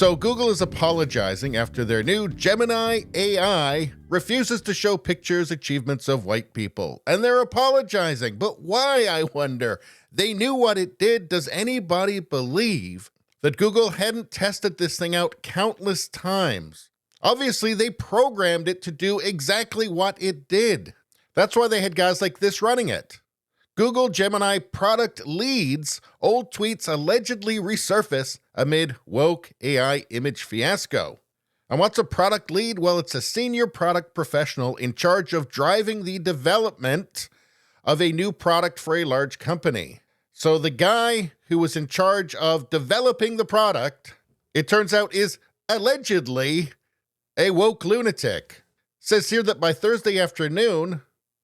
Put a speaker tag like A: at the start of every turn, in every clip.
A: So Google is apologizing after their new Gemini AI refuses to show pictures achievements of white people. And they're apologizing. But why, I wonder? They knew what it did. Does anybody believe that Google hadn't tested this thing out countless times? Obviously, they programmed it to do exactly what it did. That's why they had guys like this running it. Google Gemini product leads, old tweets allegedly resurface amid woke AI image fiasco. And what's a product lead? Well, it's a senior product professional in charge of driving the development of a new product for a large company. So the guy who was in charge of developing the product, it turns out, is allegedly a woke lunatic. Says here that by Thursday afternoon,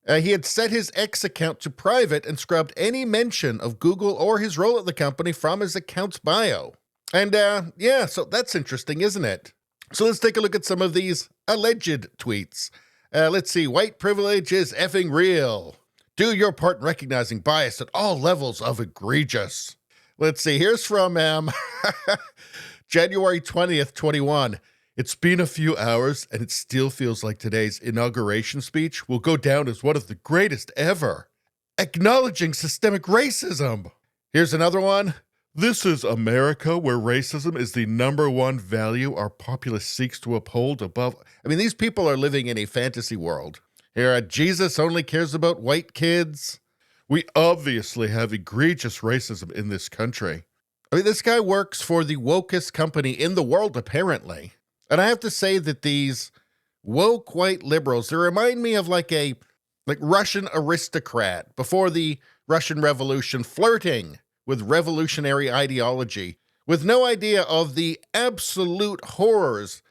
A: he had set his X account to private and scrubbed any mention of Google or his role at the company from his account's bio. And yeah, so that's interesting, isn't it? So let's take a look at some of these alleged tweets. Let's see. White privilege is effing real. Do your part in recognizing bias at all levels of egregious. Let's see. Here's from January 20th, 21. It's been a few hours, and it still feels like today's inauguration speech will go down as one of the greatest ever. Acknowledging systemic racism. Here's another one. This is America, where racism is the #1 value our populace seeks to uphold above. I mean, these people are living in a fantasy world. Here, Jesus only cares about white kids. We obviously have egregious racism in this country. I mean, this guy works for the wokest company in the world, apparently. And I have to say that these woke white liberals, they remind me of like Russian aristocrat before the Russian Revolution, flirting with revolutionary ideology, with no idea of the absolute horrors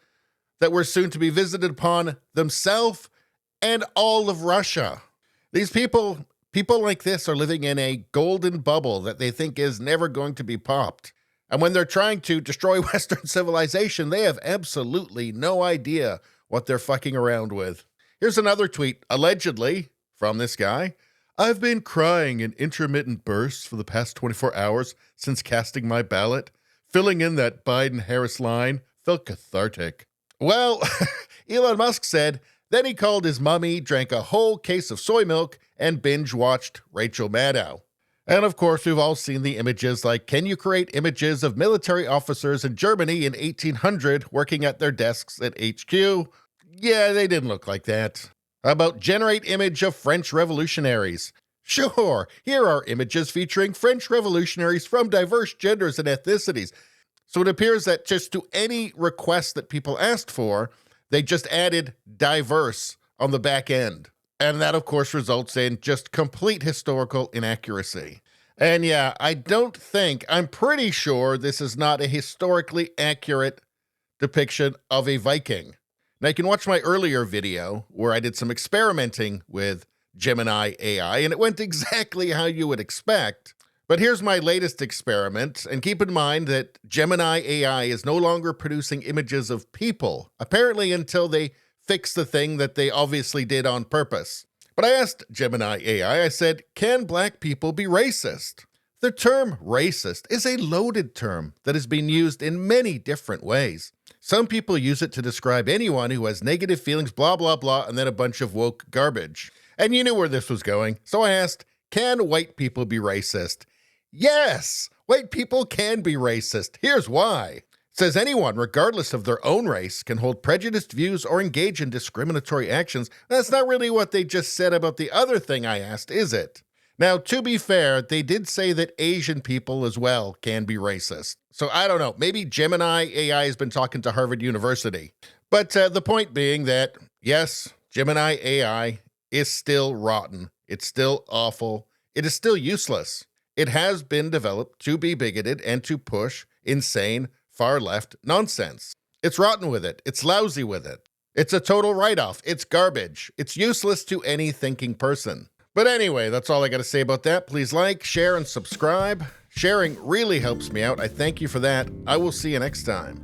A: that were soon to be visited upon themselves and all of Russia. These people like this are living in a golden bubble that they think is never going to be popped. And when they're trying to destroy Western civilization, they have absolutely no idea what they're fucking around with. Here's another tweet, allegedly, from this guy. I've been crying in intermittent bursts for the past 24 hours since casting my ballot. Filling in that Biden-Harris line felt cathartic. Well, Elon Musk said, then he called his mommy, drank a whole case of soy milk, and binge-watched Rachel Maddow. And of course, we've all seen the images like, can you create images of military officers in Germany in 1800 working at their desks at HQ? Yeah, they didn't look like that. How about generate image of French revolutionaries? Sure, here are images featuring French revolutionaries from diverse genders and ethnicities. So it appears that just to any request that people asked for, they just added diverse on the back end. And that, of course, results in just complete historical inaccuracy. And yeah, I'm pretty sure this is not a historically accurate depiction of a Viking. Now, you can watch my earlier video where I did some experimenting with Gemini AI, and it went exactly how you would expect. But here's my latest experiment, and keep in mind that Gemini AI is no longer producing images of people, apparently until they fix the thing that they obviously did on purpose. But I asked Gemini AI, I said, can black people be racist? The term racist is a loaded term that has been used in many different ways. Some people use it to describe anyone who has negative feelings, blah, blah, blah, and then a bunch of woke garbage. And you knew where this was going. So I asked, can white people be racist? Yes, white people can be racist. Here's why. It says anyone, regardless of their own race, can hold prejudiced views or engage in discriminatory actions. That's not really what they just said about the other thing I asked, is it? Now, to be fair, they did say that Asian people as well can be racist. So I don't know, maybe Gemini AI has been talking to Harvard University. But the point being that, yes, Gemini AI is still rotten. It's still awful. It is still useless. It has been developed to be bigoted and to push insane, far-left nonsense. It's rotten with it. It's lousy with it. It's a total write-off. It's garbage. It's useless to any thinking person. But anyway, that's all I got to say about that. Please like, share, and subscribe. Sharing really helps me out. I thank you for that. I will see you next time.